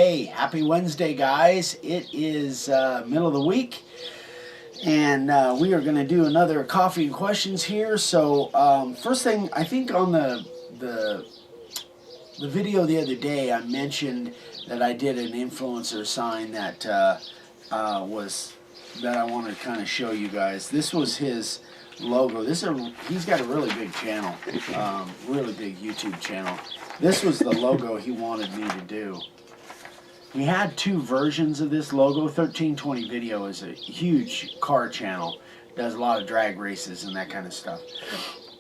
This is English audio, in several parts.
Hey, happy Wednesday, guys. It is middle of the week, and we are going to do another coffee and questions here. So, first thing, I think on the video the other day, I mentioned that I did an influencer sign that that I want to kind of show you guys. This was his logo. He's got a really big channel, really big YouTube channel. This was the logo he wanted me to do. We had two versions of this logo. 1320 Video is a huge car channel, does a lot of drag races and that kind of stuff.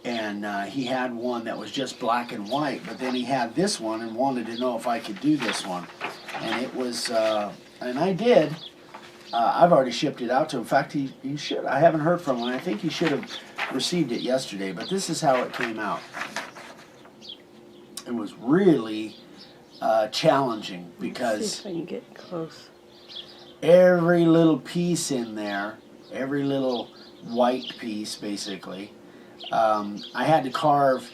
And he had one that was just black and white, but then he had this one and wanted to know if I could do this one. And it was, and I did. I've already shipped it out to him. In fact, he should. I haven't heard from him. I think he should have received it yesterday, but this is how it came out. It was really challenging because Let's see if I can get close. Every little piece in there, every little white piece, basically, I had to carve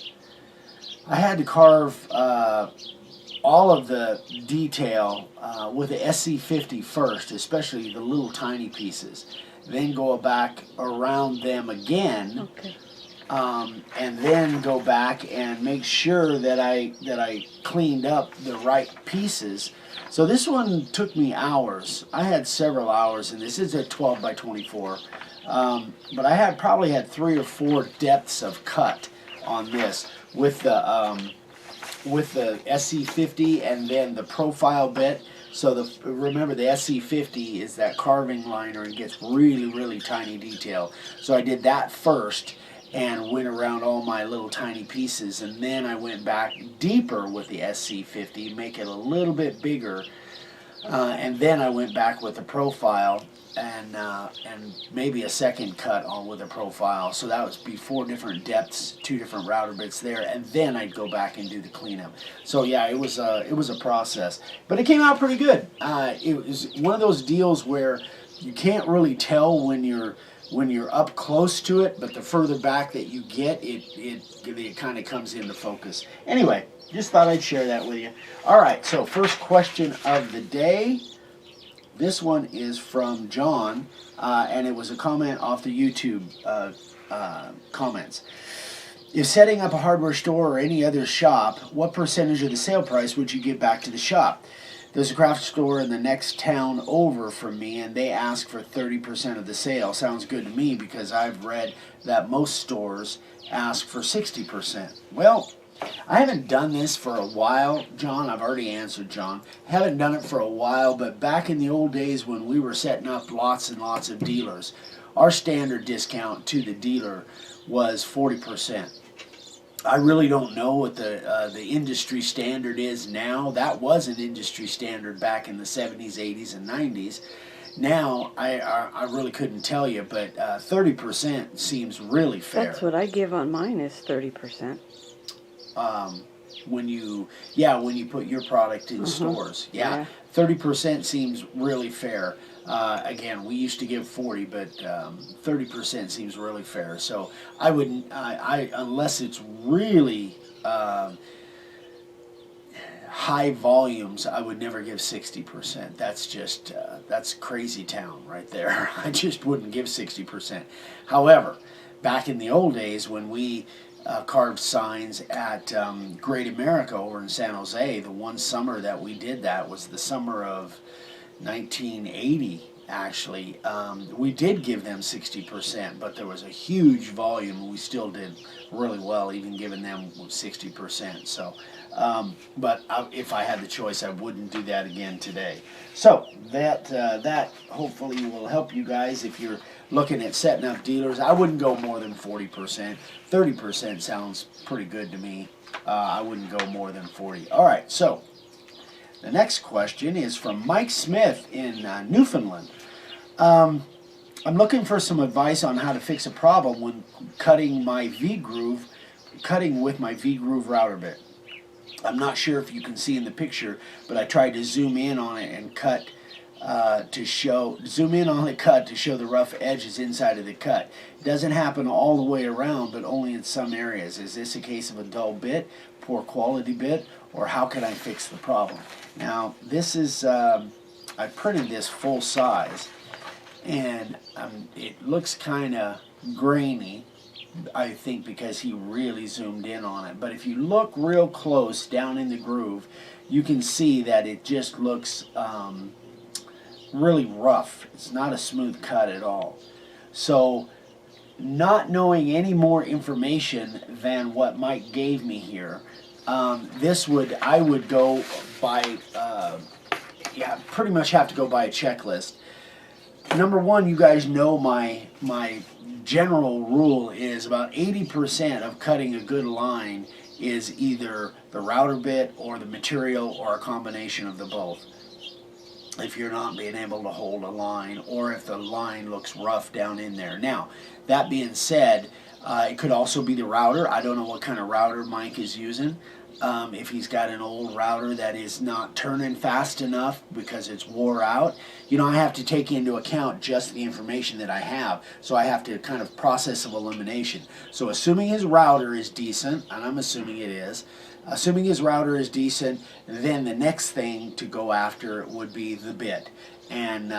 all of the detail with the SC50 first, especially the little tiny pieces. Then go back around them again. Okay. And then go back and make sure that I cleaned up the right pieces. So this one took me hours. I had several hours, and this is a 12 by 24. But I probably had 3 or 4 depths of cut on this with the SC50 and then the profile bit. So remember the SC50 is that carving liner and gets really tiny detail. So I did that first and went around all my little tiny pieces, and then I went back deeper with the SC50, make it a little bit bigger, and then I went back with the profile and maybe a second cut on with a profile. So that would be 4 different depths, 2 different router bits there, and then I'd go back and do the cleanup. So yeah, it was a process, but it came out pretty good. It was one of those deals where you can't really tell when you're up close to it, but the further back that you get, it kind of comes into focus. Anyway, just thought I'd share that with you. All right, so first question of the day. This one is from John, and it was a comment off the YouTube comments. If setting up a hardware store or any other shop, what percentage of the sale price would you give back to the shop? There's a craft store in the next town over from me, and they ask for 30% of the sale. Sounds good to me because I've read that most stores ask for 60%. Well, I haven't done this for a while, John. I've already answered, John. Haven't done it for a while, but back in the old days when we were setting up lots and lots of dealers, our standard discount to the dealer was 40%. I really don't know what the industry standard is now. That was an industry standard back in the 70s, 80s, and 90s. Now, I really couldn't tell you, but 30% seems really fair. That's what I give on mine is 30%. When you put your product in stores. Yeah, 30% seems really fair. Again, we used to give 40, but 30% seems really fair. So I wouldn't, unless it's really high volumes, I would never give 60%. That's just, that's crazy town right there. I just wouldn't give 60%. However, back in the old days when we carved signs at Great America over in San Jose, the one summer that we did that was the summer of 1980, actually. We did give them 60%, but there was a huge volume, and we still did really well, even giving them 60%. So, but if I had the choice, I wouldn't do that again today. So that hopefully will help you guys if you're looking at setting up dealers. I wouldn't go more than 40%. 30% sounds pretty good to me. I wouldn't go more than 40. All right, so the next question is from Mike Smith in Newfoundland. I'm looking for some advice on how to fix a problem when cutting with my V-groove router bit. I'm not sure if you can see in the picture, but I tried to zoom in on it and cut to show the rough edges inside of the cut. It doesn't happen all the way around, but only in some areas. Is this a case of a dull bit, poor quality bit, or how can I fix the problem? Now, this is, I printed this full size, and it looks kind of grainy, I think because he really zoomed in on it. But if you look real close down in the groove, you can see that it just looks really rough. It's not a smooth cut at all. So, not knowing any more information than what Mike gave me here, I would go by, pretty much have to go by a checklist. Number one, you guys know my general rule is about 80% of cutting a good line is either the router bit or the material or a combination of the both. If you're not being able to hold a line, or if the line looks rough down in there. Now, that being said, it could also be the router. I don't know what kind of router Mike is using. If he's got an old router that is not turning fast enough because it's wore out, I have to take into account just the information that I have. So I have to kind of process of elimination. So assuming his router is decent, and I'm assuming it is, assuming his router is decent, then the next thing to go after would be the bit. And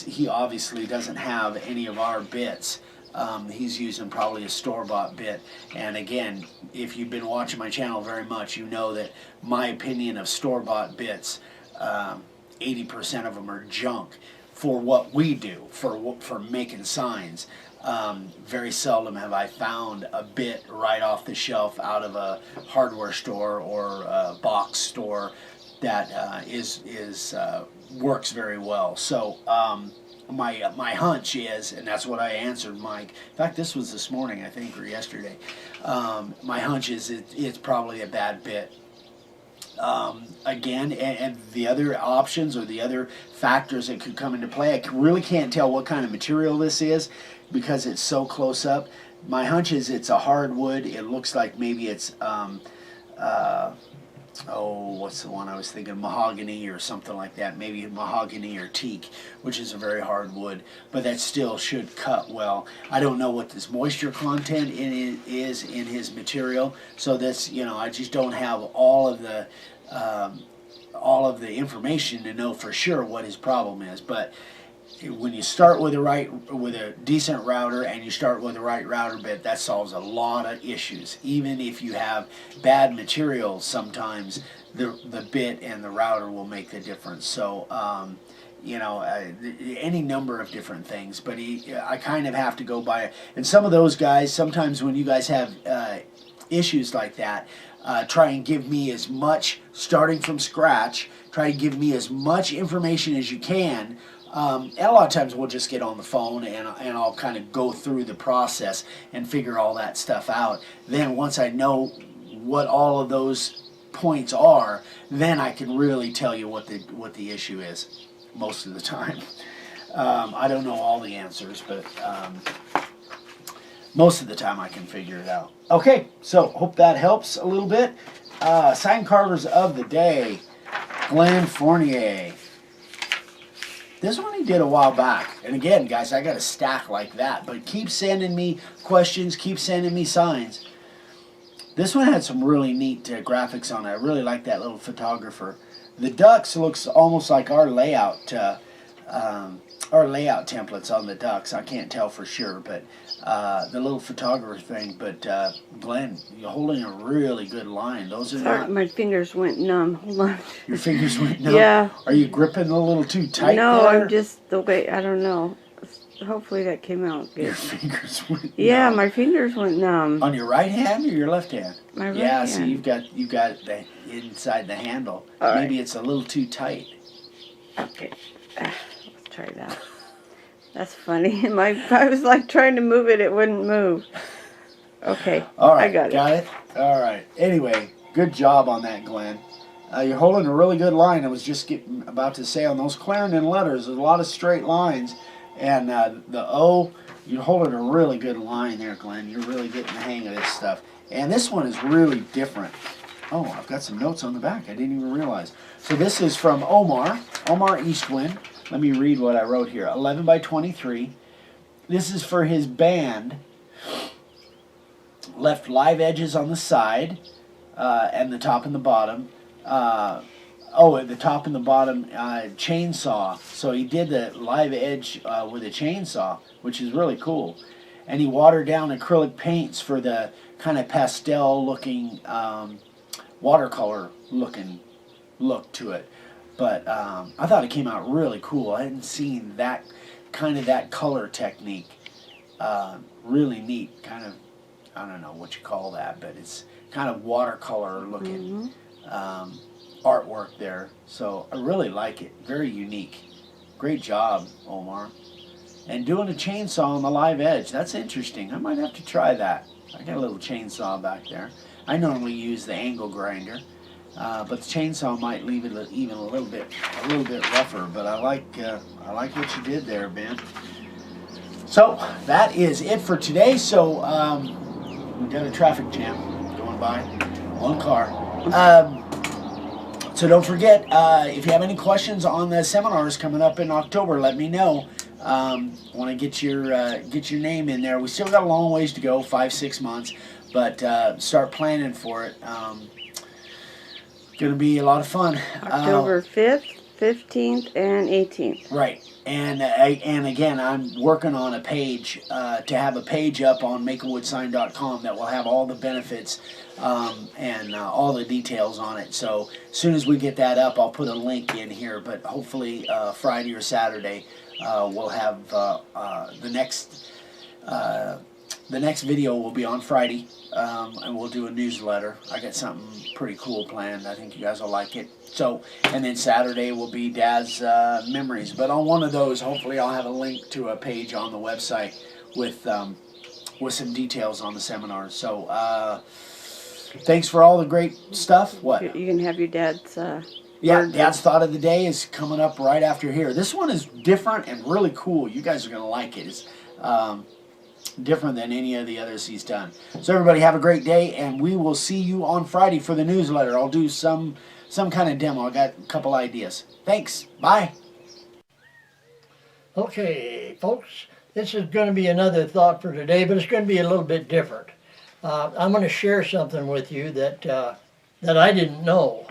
he obviously doesn't have any of our bits. He's using probably a store-bought bit. And again, if you've been watching my channel very much, you know that my opinion of store-bought bits, 80% of them are junk for what we do, for making signs. Very seldom have I found a bit right off the shelf out of a hardware store or a box store that works very well. So my hunch is, and that's what I answered Mike. In fact, this was this morning, I think, or yesterday. My hunch is it's probably a bad bit. Again, and the other options or the other factors that could come into play, I really can't tell what kind of material this is because it's so close up. My hunch is it's a hardwood. It looks like maybe it's what's the one I was thinking? Mahogany or something like that. Maybe mahogany or teak, which is a very hard wood, but that still should cut well. I don't know what this moisture content is in his material, so that's, I just don't have all of the information to know for sure what his problem is. But when you start with a decent router and you start with the right router bit, that solves a lot of issues. Even if you have bad material, sometimes the bit and the router will make the difference. So any number of different things, but I kind of have to go by it. And some of those guys, sometimes when you guys have issues like that, try and give me as much, starting from scratch, try to give me as much information as you can. And a lot of times we'll just get on the phone and I'll kind of go through the process and figure all that stuff out. Then once I know what all of those points are, then I can really tell you what the issue is most of the time. I don't know all the answers, but most of the time I can figure it out. Okay, so hope that helps a little bit. Sign carvers of the day, Glenn Fournier. This one he did a while back. And again, guys, I got a stack like that. But keep sending me questions. Keep sending me signs. This one had some really neat graphics on it. I really like that little photographer. The ducks looks almost like our layout templates on the ducks. I can't tell for sure, but the little photographer thing. But Glenn, you're holding a really good line. Those are Sorry, my fingers went numb. Hold on. Your fingers went numb? Yeah. Are you gripping a little too tight No, there? I'm just the way, I don't know. Hopefully that came out good. Your fingers went numb. Yeah, my fingers went numb. On your right hand or your left hand? My right yeah, hand. see, you've got the inside the handle. All Maybe right. it's a little too tight. Okay, let's try that. That's funny. I was like trying to move it, it wouldn't move. Okay, All right, I got it? All right. Anyway, good job on that, Glenn. You're holding a really good line. I was just about to say on those Clarendon letters, there's a lot of straight lines. And the O, you're holding a really good line there, Glenn. You're really getting the hang of this stuff. And this one is really different. Oh, I've got some notes on the back. I didn't even realize. So this is from Omar Eastwind. Let me read what I wrote here. 11 by 23. This is for his band. Left live edges on the side and the top and the bottom. at the top and the bottom chainsaw. So he did the live edge with a chainsaw, which is really cool. And he watered down acrylic paints for the kind of pastel looking, watercolor looking look to it. But I thought it came out really cool. I hadn't seen that color technique. Really neat, kind of, I don't know what you call that, but it's kind of watercolor looking artwork there. So I really like it. Very unique. Great job, Omar. And doing a chainsaw on the live edge, that's interesting. I might have to try that. I got a little chainsaw back there. I normally use the angle grinder, but the chainsaw might leave it even a little bit rougher. But I like what you did there, Ben. So that is it for today. So we got a traffic jam going by, one car. So don't forget, if you have any questions on the seminars coming up in October, let me know. Want to get your name in there. We still got a long ways to go, 5-6 months, but start planning for it. Going to be a lot of fun. October 5th, 15th, and 18th. Right. And again, I'm working on a page to have a page up on makeawoodsign.com that will have all the benefits and all the details on it. So as soon as we get that up, I'll put a link in here. But hopefully Friday or Saturday we'll have the next video will be on Friday, and we'll do a newsletter. I got something pretty cool planned. I think you guys will like it. So, and then Saturday will be Dad's memories. But on one of those, hopefully I'll have a link to a page on the website with some details on the seminars. So, thanks for all the great stuff. What? You can have your dad's... Yeah, Dad's Thought of the Day is coming up right after here. This one is different and really cool. You guys are going to like it. It's different than any of the others he's done. So everybody have a great day, and we will see you on Friday for the newsletter. I'll do some kind of demo. I got a couple ideas. Thanks. Bye. Okay, folks, this is going to be another thought for today, but it's going to be a little bit different. I'm going to share something with you that I didn't know.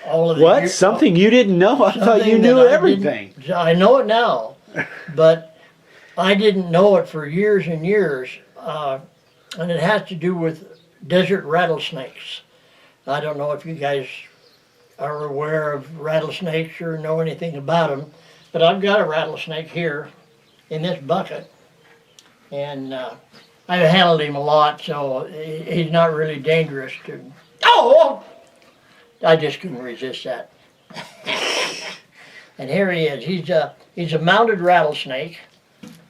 What? Something you didn't know? I thought you knew everything. I know it now, but I didn't know it for years and years, and it has to do with desert rattlesnakes. I don't know if you guys are aware of rattlesnakes or know anything about them, but I've got a rattlesnake here in this bucket, and I've handled him a lot, so he's not really dangerous to... Oh! I just couldn't resist that. And here he is. He's a mounted rattlesnake.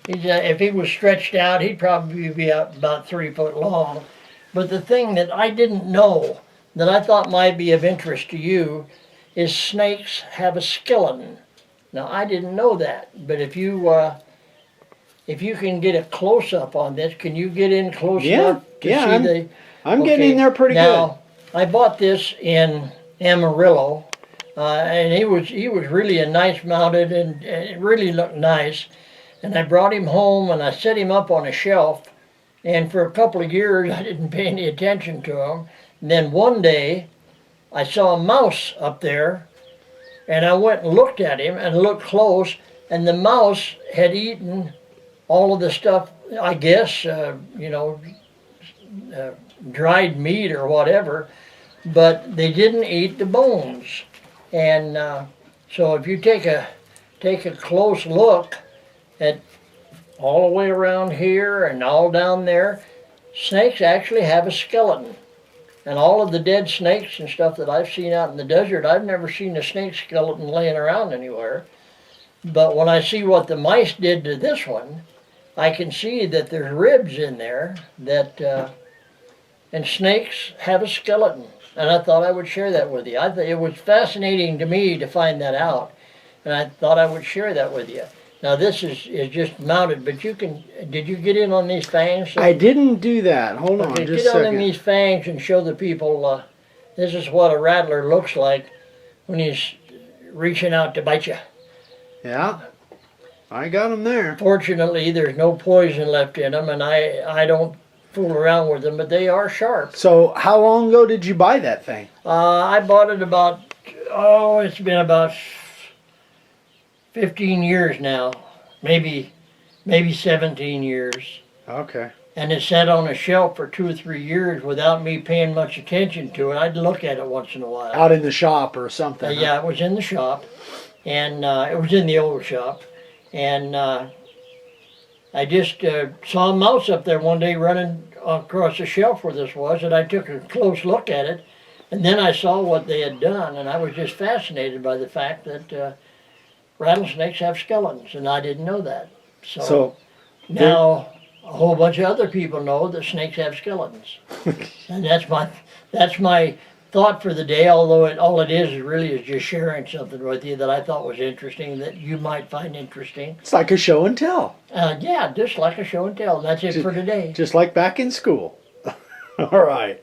If he was stretched out, he'd probably be about 3 foot long. But the thing that I didn't know that I thought might be of interest to you is snakes have a skeleton. Now I didn't know that, but if you can get a close up on this, can you get in close enough to see the? I'm getting in there pretty now, good. I bought this in Amarillo, and he was really a nice mounted, and it really looked nice. And I brought him home and I set him up on a shelf, and for a couple of years I didn't pay any attention to him. And then one day I saw a mouse up there, and I went and looked at him and looked close, and the mouse had eaten all of the stuff, I guess, dried meat or whatever, but they didn't eat the bones. And so if you take a close look at all the way around here and all down there, snakes actually have a skeleton. And all of the dead snakes and stuff that I've seen out in the desert, I've never seen a snake skeleton laying around anywhere. But when I see what the mice did to this one, I can see that there's ribs in there and snakes have a skeleton. And I thought I would share that with you. I thought it was fascinating to me to find that out, and I thought I would share that with you. Now this is just mounted, but did you get in on these fangs? I didn't do that. Hold on Okay, just a get second. on these fangs and show the people this is what a rattler looks like when he's reaching out to bite you. Yeah, I got them there. Fortunately, there's no poison left in them, and I don't fool around with them, but they are sharp. So how long ago did you buy that thing? I bought it it's been about 15 years now, maybe 17 years. Okay. And it sat on a shelf for 2 or 3 years without me paying much attention to it. I'd look at it once in a while. Out in the shop or something. Huh? Yeah, it was in the shop, and it was in the old shop, and I just saw a mouse up there one day running across the shelf where this was, and I took a close look at it, and then I saw what they had done, and I was just fascinated by the fact that rattlesnakes have skeletons, and I didn't know that. So now a whole bunch of other people know that snakes have skeletons, and that's my thought for the day. Although all it is really is just sharing something with you that I thought was interesting that you might find interesting. It's like a show and tell. Yeah, just like a show and tell. And that's it for today. Just like back in school. All right.